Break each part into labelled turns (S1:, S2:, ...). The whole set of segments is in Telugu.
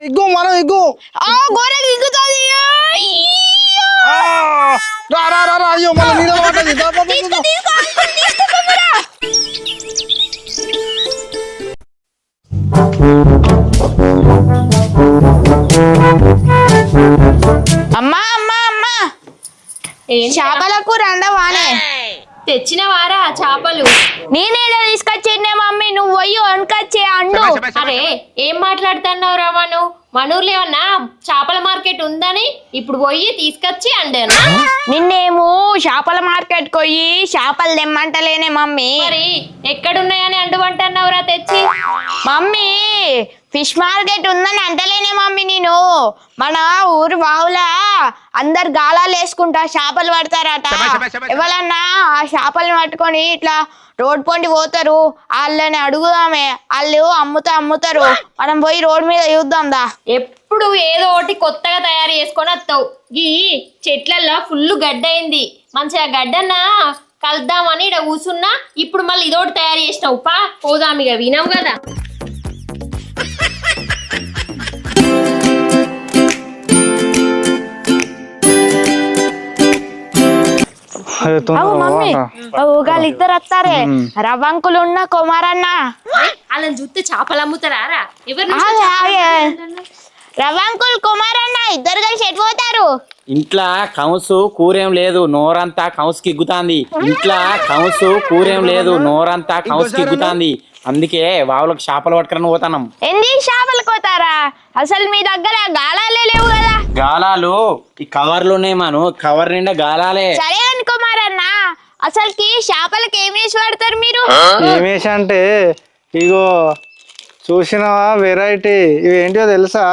S1: ఇగ్గు మనం ఇగ్గు
S2: గోరె దిగుతుంది
S1: రా రా రా రా అయ్యో మన నీళ్ళ పడ్డది
S2: అమ్మా అమ్మా అమ్మా చేపలకు రండవానే
S3: తెచ్చిన వారా చేపలు
S2: నేనేదో తీసుకొచ్చిండే మమ్మీ నువ్వు పోయి వనకొచ్చే అండు
S3: అరే ఏం మాట్లాడుతున్నావు రా మనూర్లో ఏమన్నా చేపల మార్కెట్ ఉందని ఇప్పుడు పోయి తీసుకొచ్చి అండేనా
S2: నిన్నేమో చేపల మార్కెట్ పోయి చేపలు తెమ్మంటలేనే మమ్మీ
S3: మరి ఎక్కడున్నాయని అండువంటున్నావురా తెచ్చి
S2: మమ్మీ ఫిష్ మార్కెట్ ఉందని అంటలేనే మమ్మీ నేను మన ఊరు బావులా అందరు గాలాలు వేసుకుంటా చేపలు పడతారట ఎవరన్నా ఆ చేపలను పట్టుకొని ఇట్లా రోడ్ పొంటి పోతారు వాళ్ళని అడుగుదామే వాళ్ళు అమ్ముతారు మనం పోయి రోడ్ మీద చూద్దాందా
S3: ఎప్పుడు ఏదో ఒకటి కొత్తగా తయారు చేసుకొని వస్తావు ఈ చెట్లల్లో ఫుల్ గడ్డ అయింది మంచిగా గడ్డన్నా కలుద్దామని ఇక్కడ కూర్చున్నా ఇప్పుడు మళ్ళీ ఇదోటి తయారు చేసినావు పోదాం ఇక వినవు కదా
S2: మమ్మీ వాళ్ళిద్దరు వస్తారే రవ్వంకులు ఉన్న కుమారన్న
S3: వాళ్ళని చూస్తే చేపలు అమ్ముతారా ఎవరు
S2: రవ్వంకుల్ కుమారన్న ఇద్దరు కలిసి ఎట్టిపోతారు
S4: ఇంట్లో కౌసు కూరేం లేదు నోరంతా కౌసుకి ఎగ్గుతాంది అందుకే వావులకు చేపలు పట్టుకుని పోతాం
S2: ఎందు చేపలు కోతారా అసలు మీ దగ్గర గాలాలే లేవు కదా
S4: గాలాలు ఈ కవర్లు ఉన్నాయి మను కవర్ నిండా గాలాలే
S2: సరే కుమారన్న అసలుకి చేపలకి ఏమేసి పడతారు మీరు
S1: ఏమేసి అంటే ఇగో చూసినవా వెరైటీ ఇవి ఏంటో తెలుసా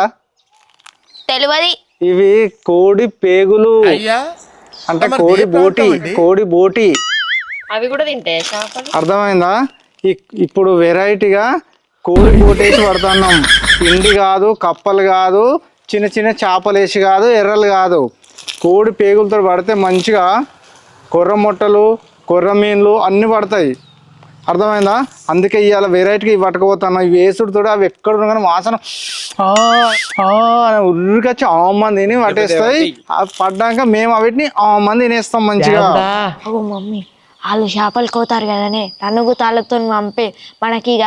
S2: తెలియదు
S1: ఇవి కోడి పేగులు అంటే కోడి బోటి
S3: అవి కూడా తింటాయి చేపలు
S1: అర్థమైందా ఇప్పుడు వెరైటీగా కోడి బోటి వేసి పడుతున్నాం పిండి కాదు కప్పలు కాదు చిన్న చిన్న చేపలు వేసి కాదు ఎర్రలు కాదు కోడి పేగులతో పడితే మంచిగా కొర్ర మొట్టలు కొర్ర మీన్లు అన్నీ పడతాయి అర్థమైందా అందుకే ఇవాళ వెరైటీగా ఇవి పట్టుకుపోతాను ఇవి వేసుడుతో అవి ఎక్కడ కానీ వాసన ఉరికొచ్చి మంది తిని పట్టేస్తాయి పడ్డాక మేము వీటిని మంది తినేస్తాం మంచిగా
S2: మమ్మీ వాళ్ళు చేపలు కోతారు కదనే తనుగు తాళ్ళతో పంపే మనకి ఇక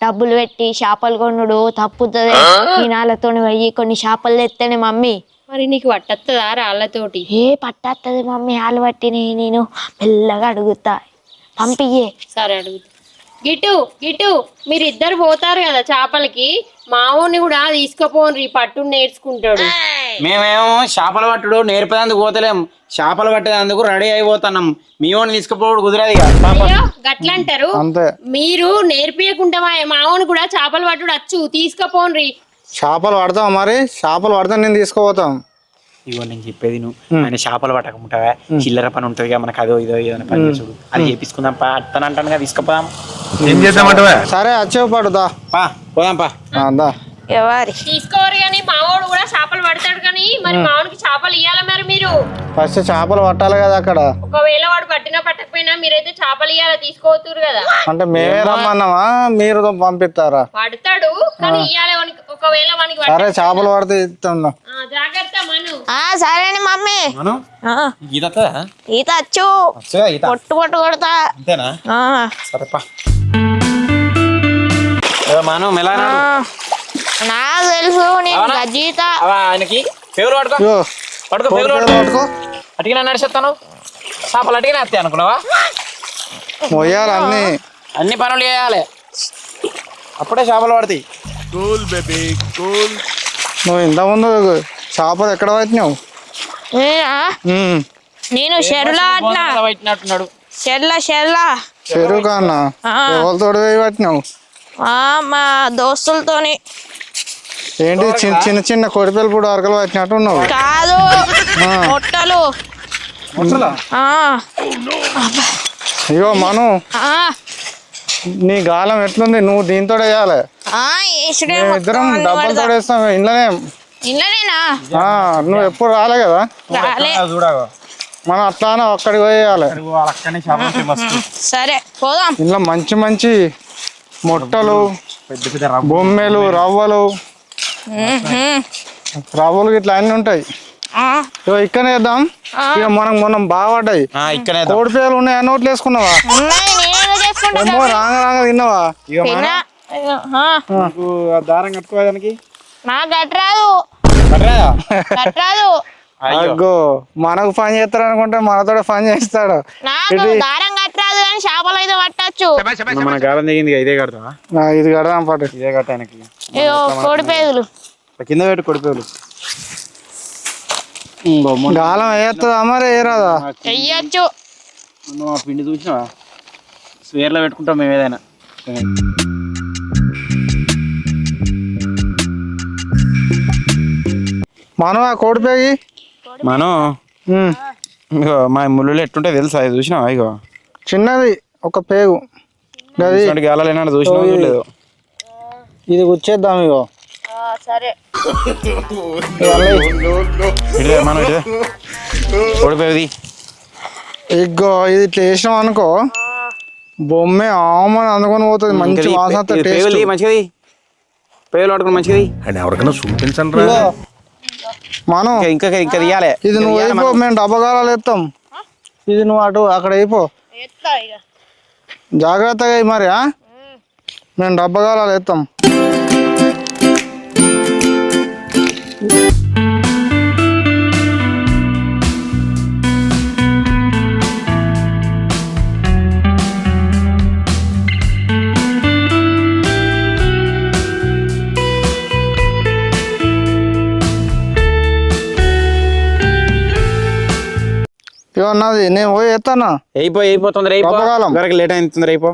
S2: డబ్బులు పెట్టి చేపలు కొనుడు తప్పుతుంది ఈనాళ్ళతో పోయి కొన్ని చేపలు తెస్తేనే మమ్మీ
S3: మరి నీకు పట్టత్తదా రాళ్ళతోటి
S2: పట్టత్తది మమ్మీ వాళ్ళు పట్టిని నేను మెల్లగా అడుగుతా పంపియే
S3: సరే అడుగుతా గిటు మీరిద్దరు పోతారు కదా చేపలకి మావోని కూడా తీసుకుపోండి పట్టు నేర్చుకుంటాడు
S4: మేమేమో చేపలు పట్టుడు నేర్పేందుకు పోతలేం చేపలు పట్టేందుకు రెడీ అయిపోతున్నాం మీవోని తీసుకుపోవడం కుదరదు
S3: గట్లంటారు మీరు నేర్పియకుండా మావోని కూడా చేపలు పట్టుడు వచ్చు తీసుకుపోండి
S1: చేపలు పడతాం మరి చేపలు పడతాం నేను తీసుకుపోతాం
S4: ఇగో నేను చెప్పేది నువ్వు ఆయన చేపలు పట్టకుంటావా చిల్లర పని ఉంటుంది మనకు అదో ఇదో ఏదైనా పని చేసుడు అది చేపించుకుందాం అత్తనంటాను తీసుకుపోదాం
S1: ఏం చేద్దామంటావా సరే వచ్చేవు పడుదా
S4: పోదాం
S1: దా
S2: ఎవరి
S3: తీసుకోరు కానీ మావోడు కూడా చేపలు పడతాడు కానీ మరి మావోడికి చేపలు ఇయ్యాల మరి మీరు
S1: ఫస్ట్ చేపలు పట్టాలి కదా అక్కడ
S3: ఒకవేళ వాడు పట్టినా పట్టకపోయినా మీరైతే చేపలు ఇయ్యాల తీసుకోవద్దురు కదా
S1: అంటే మేమే రమ్మన్నావా మీరు పంపిస్తారా
S3: పడతాడు కానీ ఇయ్యాల ఒకవేళ వానికి
S1: సరే చేపలు పడితే ఇస్తాం
S3: జాగ్రత్త మను
S2: సరేని మమ్మీ ఈత వచ్చు పొట్టు కొడతా
S4: అంతేనా సరేపా మనం మెలా
S2: నాకు తెలుసు నేను గజీత
S4: ఆయనకి పేగులు పట్టుకో అటికి నడిచేస్తాను చేపలు అటికి నేస్తాయి అనుకున్నావా
S1: మొయ్యాలి
S4: అన్ని పనులు చేయాలి అప్పుడే చేపలు పడతాయి
S1: నువ్వు ఇంతకుముందు చేపలు ఎక్కడ పట్టినావు
S2: నేను చెరువులో
S4: పట్టినట్టున్నాడు
S1: చెరువు కన్నా ఎవరితో పట్టినావు
S2: మా దోస్తులతోని
S1: ఏంటి చిన్న చిన్న కొడిపిల్ల కూడా అరకలు పట్టినట్టు ఉన్నావు
S2: కాదు మొట్టలు
S1: ఇగో మను నీ గాలం ఎట్లుంది నువ్వు దీంతో వేయాలి ఇద్దరం డబ్బులతో వేస్తాం
S2: ఇంట్లోనేనా
S1: నువ్వు ఎప్పుడు రాలే కదా మనం అట్లానే అక్కడికి పోయేయాలి
S2: సరే పోదాం
S1: ఇంట్లో మంచి మంచి మొట్టలు బొమ్మెలు రవ్వలు రవ్వలు ఇట్లా అన్ని ఉంటాయి. ఇగో ఇక్కడనే వేద్దాం. ఇక మనం బాగా పడ్డాయి.
S4: ఇక్కడ
S1: కోడి పేలు ఉన్నాయి, నోట్లు వేసుకున్నావా? ఏమో రాంగ తిన్నావా?
S4: దారం కట్టుకోవడానికి
S2: నాకు గట్రాదు.
S1: అగ్గో మనకు పని చేస్తాడు అనుకుంటే మనతో పని చేస్తాడు.
S2: నాకు దారం కట్టరాదు కానీ చేపలు అయితే పట్టచ్చు.
S4: మన గాలం దిగింది ఇదే కడతావా?
S1: ఇది కడదాం పాటు.
S4: ఇదే కట్టానికి
S2: కోడి పేగులు
S4: కింద పెట్టి కొడిపోయాలు
S1: గాలం వేస్తుందా మరి వేయరాదా?
S2: చెయ్యొచ్చు.
S4: నువ్వు ఆ పిండి చూసినావా? స్వేర్లో పెట్టుకుంటాం మేము ఏదైనా.
S1: మనం ఆ కోడి పేగి
S4: మనం ఇగో మా ముళ్ళు ఎట్టుంటే తెలుసా? అది చూసినావా? ఇగో
S1: చిన్నది ఒక పేగు
S4: గాలలేనా చూసినావు లేదు?
S1: ఇది గుచ్చేద్దాం. ఇగో
S2: సరే
S4: మనం కొడిపోయేది.
S1: ఇగో ఇది ఇట్లా వేసినాం అనుకో బొమ్మే ఆమని అందుకొని పోతుంది. మంచి వాసన
S4: మంచిది. పేలు పట్టుకుని మంచిది.
S5: ఎవరికైనా చూపించండి.
S1: మనం
S4: ఇంకా తీయాలి.
S1: ఇది నువ్వు అయిపో, మేము డబ్బగాలాలు ఎత్తాం. ఇది నువ్వు అటు అక్కడ అయిపో, జాగ్రత్తగా అయ్యి మరి. మేము డబ్బగాలాలు ఎత్తాం. ఇవన్నది నేను పోయి ఎత్తానా?
S4: అయిపో తొందర వరకు లేట్ అయింది. తొందర అయిపో.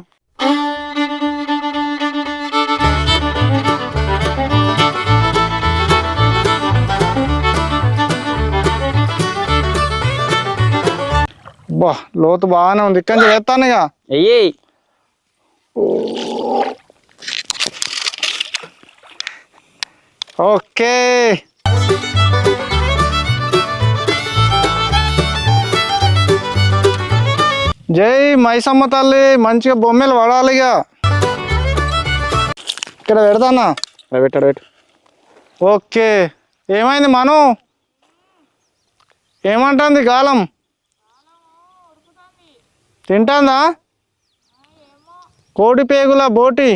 S1: బా లోతు బాగానే ఉంది. ఇక్కడి నుంచి ఎత్తాను ఇక.
S4: అయ్యి
S1: ఓకే. జై మైసమ్మ తల్లి. మంచిగా బొమ్మలు పడాలి. ఇక ఇక్కడ పెడతానా?
S4: పెట్టాడు.
S1: ఓకే. ఏమైంది మను? ఏమంటుంది గాలం? తింటాందా? కోడి పేగుల బోటి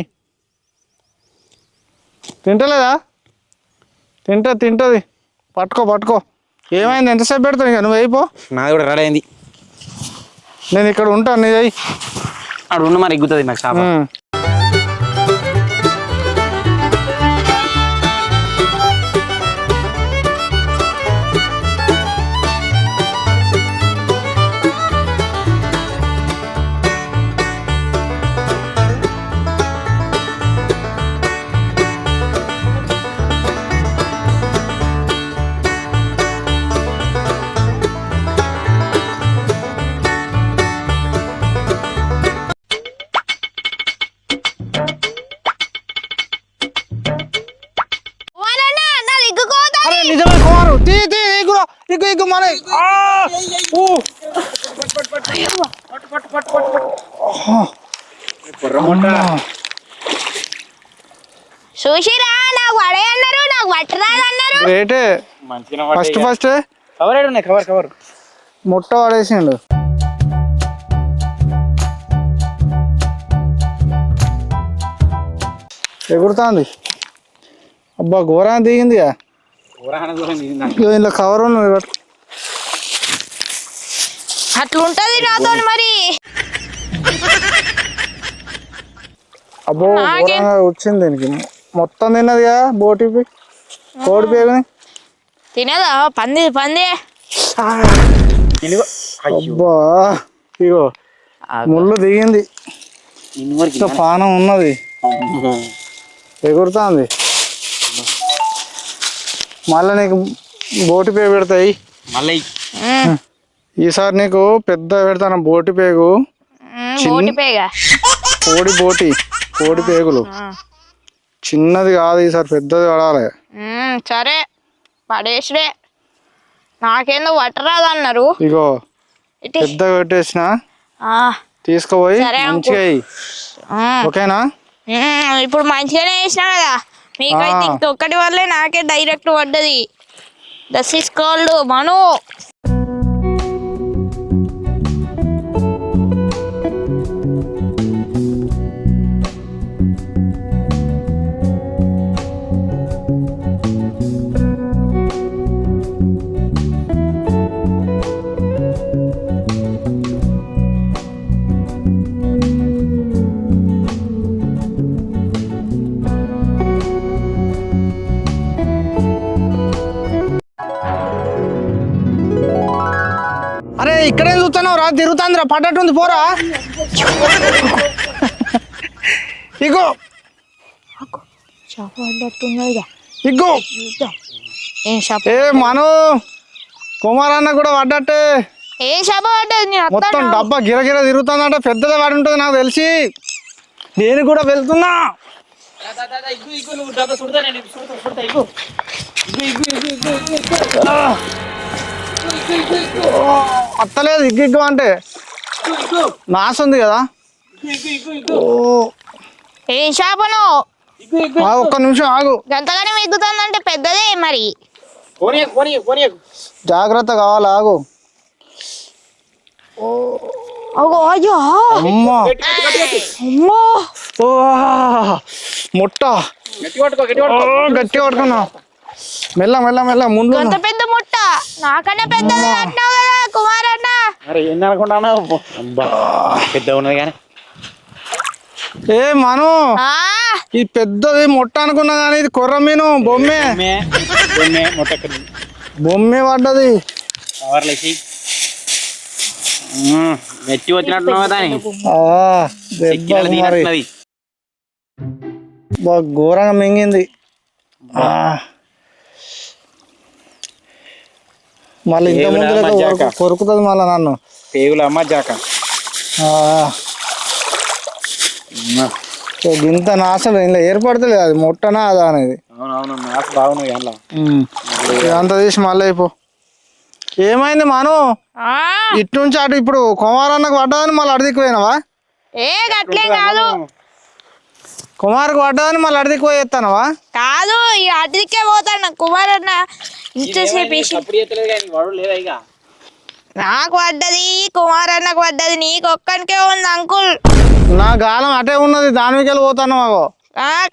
S1: తింటలేదా? తింటది. పట్టుకో. ఏమైంది? ఎంతసేపు పెడతావు? ఇక నువ్వు అయిపో.
S4: నాది కూడా రెడీ అయింది.
S1: నేను ఇక్కడ ఉంటాను. నీది అయ్యి
S4: అక్కడ ఉన్న మరి ఎగ్గుతుంది నాకు చేప.
S1: నిజమే కుమారు. ఇగ్గు మన
S2: చూసిరా, నాకు పడే అన్నారు, నాకు పట్టరాదు అన్నారు.
S1: రేటే ఫస్ట్
S4: కవర్
S1: ముట్ట పడేసిండు. ఎగురుతుంది. అబ్బా ఘోరాన్ని దిగింది. ఇలా కవర్ ఉన్నది.
S2: అట్లుంటది నాతో మరి.
S1: అబ్బో ఘోరంగా వచ్చింది దీనికి. మొత్తం తిన్నదిగా బోటి కోడి పేగుని.
S2: తినదా? పంది
S1: అబ్బా ఇగో ముళ్ళు దిగింది. ఇంకా పానం ఉన్నది. ఎగురుతుంది. మళ్ళీ నీకు బోటి పేగు పెడతాయి.
S4: మళ్ళీ
S1: ఈసారి నీకు పెద్ద పెడతాను బోటి పేగు. కోడి పేగులు చిన్నది కాదు, ఈసారి పెద్దది పడాలి.
S2: సరే పడేసిడే. నాకేందో పట్టరాదు అన్నారు.
S1: ఇగో పెద్దగా పెట్టేసిన తీసుకుపోయి మంచిగా. ఓకేనా?
S2: ఇప్పుడు మంచిగానే వేసినా కదా, మీకైతే ఇంకొకటి వల్లే నాకే డైరెక్ట్ పడ్డది. దస్ ఇస్ కాల్డ్ మను.
S1: అరే ఇక్కడే చూస్తున్నావు రా, తిరుగుతాందిరా, పడ్డట్టుంది పోరా. ఇగో
S2: షాప్ పడ్డట్టున్నదిగా.
S1: ఇగో
S2: ఏం షాప్?
S1: ఏ మను కుమార్ అన్న కూడా పడ్డట్టే.
S2: ఏ షాప్ పడ్డది? నేను
S1: మొత్తం డబ్బా గిరగిర తిరుగుతుందంట, పెద్దదే పడి ఉంటుంది నాకు తెలిసి. నేను కూడా వెళ్తున్నా. అత్తలేదు ఇగ్గు అంటే నాసు ఉంది కదా.
S2: ఏం షాపను?
S1: ఒక్క నిమిషం ఆగు.
S2: గంతగానే ఎగ్గుతుందంటే పెద్దదే మరి.
S1: జాగ్రత్త కావాలి, ఆగు.
S2: అయ్యో
S1: అమ్మా
S2: అమ్మో,
S1: ముట్ట గట్టి పట్టుకున్నా. మెల్ల మెల్ల మెల్ల ముందు.
S2: అంత పెద్ద ముట్ట నాకన్నా పెద్దది అంటున్నావు కదా కుమార్ అన్న.
S4: అరే ఏంది అనుకుంటాను, పెద్ద ఉన్నది కానీ.
S1: ఏ మను, ఈ పెద్దది ముట్ట అనుకున్నా కానీ ఇది కొర్ర మీను బొమ్మే. బొమ్మే పడ్డది.
S4: మెచ్చి వచ్చినట్టున్నావు కదా
S1: మరి ఘోరంగా మింగింది. మళ్ళీ ఇంత ముందు కొరుకుతుంది మళ్ళీ నన్ను.
S4: పేగుల అమ్మ జాక.
S1: ఇంత నాశనం ఇలా ఏర్పడతలేదు, అది ముట్టనా అదా అనేది.
S4: అవునవును నాసు బాగున్నాయి అందులో.
S1: ఇదంతా తీసి మళ్ళీ అయిపో. ఏమైంది మను? ఇటు నుంచి అటు ఇప్పుడు కుమారన్నకు పడ్డదని మళ్ళీ అడిదికి పోయినావా?
S2: ఏ గట్లే కాదు,
S1: కుమార్కి పడ్డదని మళ్ళీ అడిదికి పోయి ఎత్తానవా?
S2: కాదు ఇక అటుదికే పోతాను కుమార్ అన్న. ఇంతసేపు నాకు పడ్డది, కుమార్ అన్నకు పడ్డది, నీకు ఒక్కనికే ఉంది అంకుల్.
S1: నా గాలం అటే ఉన్నది, దాని మీకెళ్ళి పోతాను. మాకు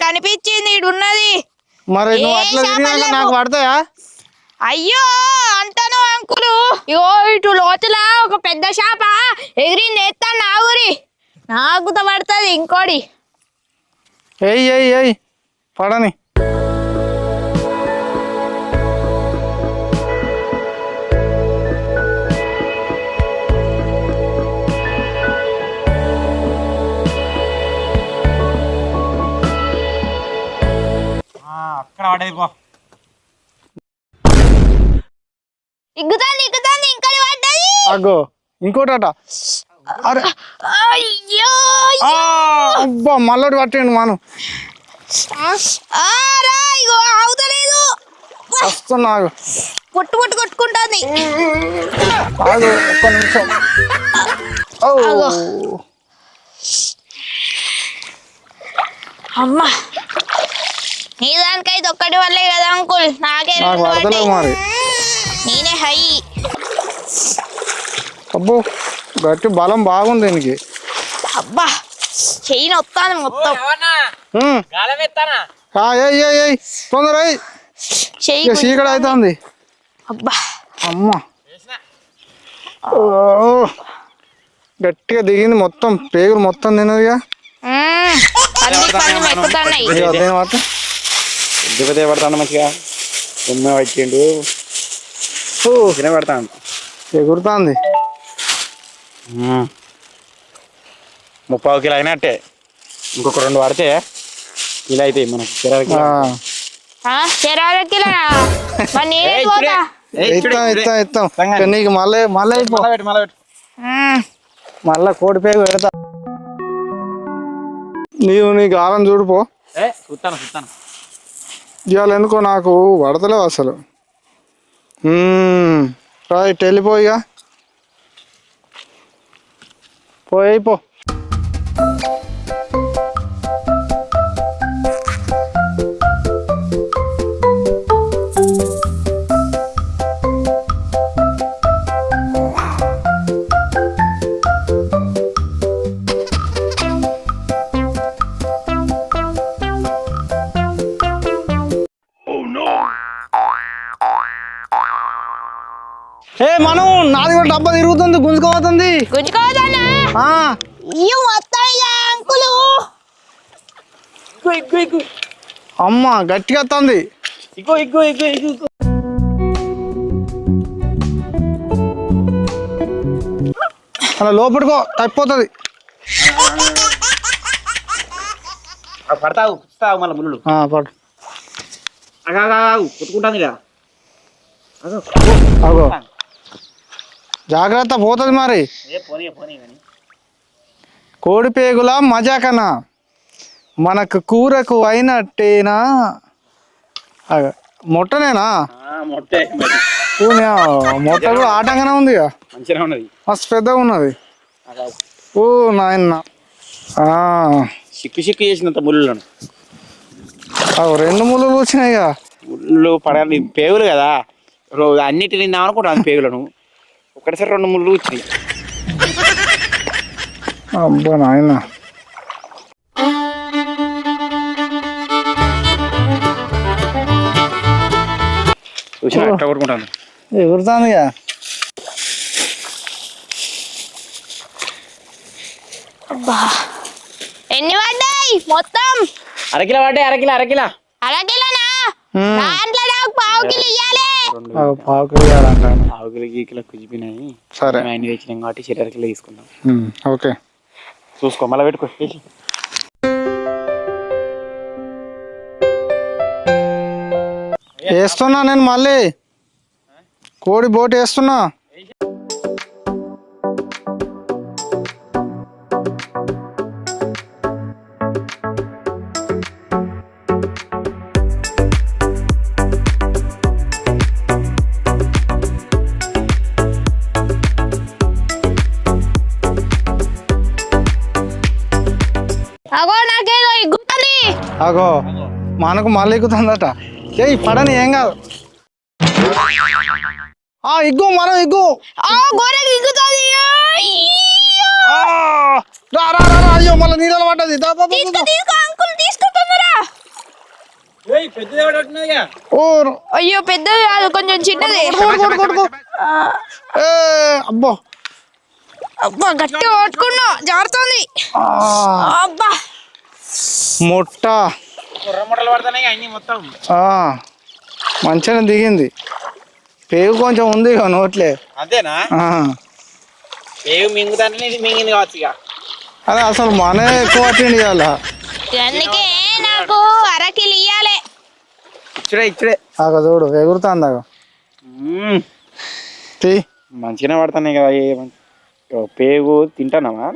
S2: కనిపించింది ఇటు ఉన్నది.
S1: మరి నువ్వు అట్లా తిరిగినాక నాకు పడతాయా?
S2: అయ్యో అంటాను అంకులు. ఇగో ఇటు లోతుల ఒక పెద్ద చేప ఎగిరింది, ఎత్తాను నా ఊరి, నాకు పడుతుంది ఇంకోటి.
S1: ఎయ్ ఎయ్ ఎయ్ పడని.
S4: అక్కడ పడేది పో.
S2: ఇగ్గుతాంది ఇగ్గుతాంది, ఇంకోటి పడ్డది.
S1: అగ్గో ఇంకోటట. అరే
S2: అయ్యో
S1: అబ్బా మళ్ళీ పట్టండి మనం.
S2: ఇగో అవుతలేదు,
S1: వస్తున్నా,
S2: పుట్టు పుట్టు కొట్టుకుంటుంది.
S1: ఆగు ఒక్క నిమిషం.
S2: అమ్మా నీ దానికైతే ఒక్కటి వల్లే కదా అంకుల్, నాకే
S1: నాకు పడతలేవు మరి.
S2: నేనే హై.
S1: అబ్బో గట్టి బలం బాగుంది దీనికి.
S2: అబ్బా చెయ్యి నొత్తాను మొత్తం.
S1: తొందర
S2: చెయ్యి
S1: చీకటి అవుతుంది.
S2: అబ్బా
S1: అమ్మా గట్టిగా దిగింది, మొత్తం పేగులు మొత్తం తినదుగా.
S2: ఎక్కుతున్నాయి.
S4: ఎందుకు పడతాను మంచిగా బొమ్మ వచ్చిండు పడతాను.
S1: ఎగురుతుంది.
S4: 30 కిలో అయినట్టే, ఇంకొక 2 పడితే ఇలా అవుతాయి మనకి.
S1: ఇస్తాం నీకు మళ్ళీ మళ్ళా కోడి పేగు పెడతా. నీవు నీ గాలం చూడిపో.
S4: చూస్తాను చూస్తాను.
S1: ఇవాళ ఎందుకో నాకు పడతలేవు అసలు. రైట్ వెళ్ళిపోయిగా, పోయిపో. ఏ మనం నాది కూడా డబ్బా తిరుగుతుంది గుంజుకోపోతుంది
S2: గుంజుకోవద్దానా ఇయ్యు మొత్తం ఇక అంకులు
S1: అమ్మ గట్టిగా వస్తుంది అలా లోపలికో తప్పిపోతుంది
S4: పడతావు మళ్ళీ ముళ్ళు
S1: పడు
S4: కొట్టుకుంటాను ఇక
S1: అగో జాగ్రత్త పోతుంది మరి
S4: పోనీ కానీ
S1: కోడి పేగుల మజాకనా మనకు కూరకు అయినట్టేనా మొట్టనేనా మొట్ట కూడా ఆటంగానే ఉంది
S4: మంచిగా ఉన్నది
S1: మస్తు పెద్దగా ఉన్నది ఓ నాయన
S4: సిక్కు చేసినంత ముళ్ళను
S1: రెండు ముళ్ళు వచ్చినాయి
S4: ముళ్ళు పడాలి పేగులు కదా అన్నిటి తిందాం అనుకుంటాను పేగులను ఒకటిసారి 2 ముళ్ళు వచ్చినాయి
S1: అబ్బా నాయన
S4: చూసిన అట్ట కొట్టుకుంటాను
S1: ఎగురుతాను
S2: ఎన్ని పడ్డాయి మొత్తం
S4: అరకిలో పడ్డాయి అరకిలో
S2: అరకిలోనా దాంట్లో నాకు పావు కిలో ఇయ్యాలి
S1: పావు
S4: కిలో గీకిలో కుజిపోయినాయి
S1: సరే
S4: ఆయన తెచ్చినాం కాబట్టి 1 కిలో తీసుకుందాం
S1: ఓకే
S4: చూసుకో మళ్ళీ పెట్టుకో
S1: వేస్తున్నా నేను మళ్ళీ కోడి బోట్ వేస్తున్నా
S2: అగో నాకేదో ఇగ్గుతుంది
S1: అగో మనకు మళ్ళీ ఎక్కుతుందట ఏ పడని ఏం కాదు ఇగ్గు మనం ఇగ్గు
S2: గోరెకి ఇగ్గుతుంది
S1: అయ్యో మళ్ళీ నీళ్ళలో పడ్డది
S2: అంకుల్ తీసుకుంటున్నారా అయ్యో పెద్దది కాదు కొంచెం చిన్నది
S1: అబ్బో
S2: అబ్బా గట్టి కొట్టుకున్నా జారుతుంది అబ్బా
S1: ముట్ట
S4: ముట్టలు పడతాయి అన్ని మొత్తం
S1: మంచిగా దిగింది పేగు కొంచెం ఉంది నోట్లే
S4: అంతేనా పేగు మింగుతానే ఇది మింగింది కావచ్చు ఇక
S1: అదే అసలు మనే ఎక్కువ పట్టిండి ఇవాళ
S2: అందుకే నాకు 1 కిలో ఇయ్యాలి
S4: ఇచ్చుడే
S1: చూడు ఎగురుతుంది తీ
S4: మంచిగానే పడుతున్నాయి కదా పేగు తింటానమ్మా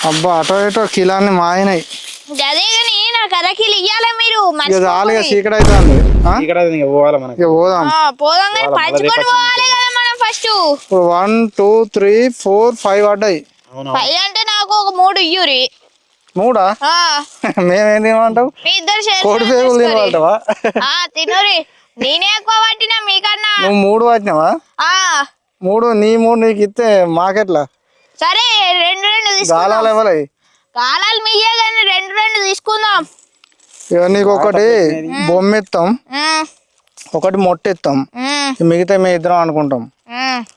S1: అబ్బా అటో ఇటో కిలాన్ని మాయినాయి
S2: అదే కానీ నాకు 1 కిలో ఇయ్యాలి మీరు
S1: చాలుగా చీకటి అవుతుంది
S4: ఇక్కడ పోవాలి మనకి
S1: పోదాం
S2: పోదాం కానీ పంచుకొని పోవాలి కదా మనం ఫస్ట్
S1: 1 2 3 4 5 పడ్డాయి
S2: 5 అంటే నాకు ఒక 3 ఇయ్యూరి
S1: 3 మేమేం తినమంటావు
S2: మీ ఇద్దరు
S1: కోడి పేగులు తినమంటావా
S2: తినూరి నేనే ఎక్కువ పట్టినా మీకన్నా
S1: నువ్వు 3 పట్టినావా 3 నీ 3 నీకు ఇస్తే మాకెట్లా
S2: సరే 2
S1: గాలాలు ఇవ్వాలి
S2: గాలాలు మీయే కానీ 2 తీసుకుందాం
S1: ఇక నీకు ఒకటి బొమ్మ ఇస్తాం ఒకటి మొట్ట ఇస్తాం మిగతా మీ ఇద్దరం అనుకుంటాం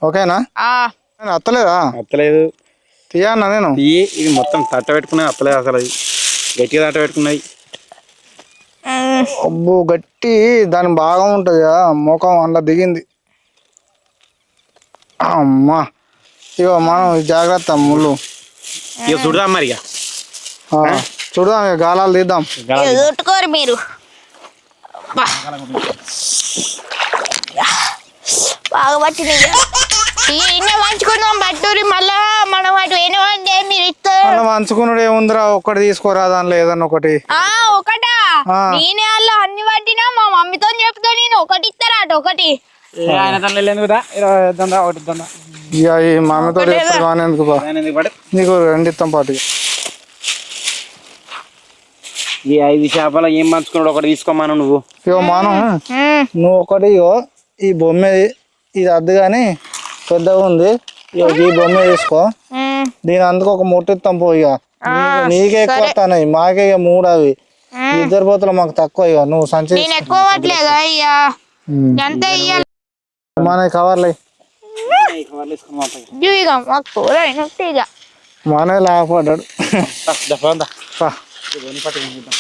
S1: ఓకేనా అత్తలేదా
S4: అత్తలేదు
S1: తీయన్నా నేను
S4: ఇది మొత్తం తట్ట పెట్టుకున్నది అత్తలేదు అసలు అది గట్టిగా తట్ట పెట్టుకున్నది
S1: అబ్బో గట్టి దాని బాగా ఉంటుంది ముఖం అందులో దిగింది అమ్మా ఇక మనం జాగ్రత్త ముళ్ళు
S4: ఇక చూడదాం మరి
S1: చూడదాం ఇక గాలాలు తీద్దాం
S2: చుట్టుకోరు మీరు బాగా పట్టినాయి ఇన్నే పంచుకుందాం పట్టూరి మళ్ళా మనం అటు ఏమంటే మీరు ఇస్తారు
S1: పంచుకున్నాడు ఏముందిరా ఒక్కటి తీసుకోరా దానిలో ఏదన్నా ఒకటి
S2: ఒకటా నేనే వాళ్ళు అన్ని పట్టినా మా మమ్మీతో చెప్తా నేను ఒకటి ఇస్తారా అటు ఒకటి
S1: ఇక ఈ మామతో బాగానే ఎందుకు నీకు 2 ఇస్తాం పాటు
S4: ఈ 5 చేపలు ఏం పంచుకున్నాడు ఒకటి తీసుకోమాను నువ్వు
S1: ఇగో మానం నువ్వు ఒకటి ఇగో ఈ బొమ్మ ఇది అద్దు కానీ పెద్దగా ఉంది ఇక ఈ బొమ్మ తీసుకో దీని అందుకు ఒక ముట్ట ఇస్తాం పో ఇక నీకే ఎక్కువ వస్తాయి మాకే ఇక 3 అవి 2 పోతులు మాకు తక్కువ ఇక నువ్వు సంచి
S2: ఎక్కువ పట్టలేదు అయ్యా ఎంత ఇయ్యాలి
S1: మన కవర్లే
S2: ఇక మాకు కూర అయినట్టు ఇక
S1: మన లాభపడ్డాడు
S4: దఫా
S1: పా.
S4: పట్టుకుంటాం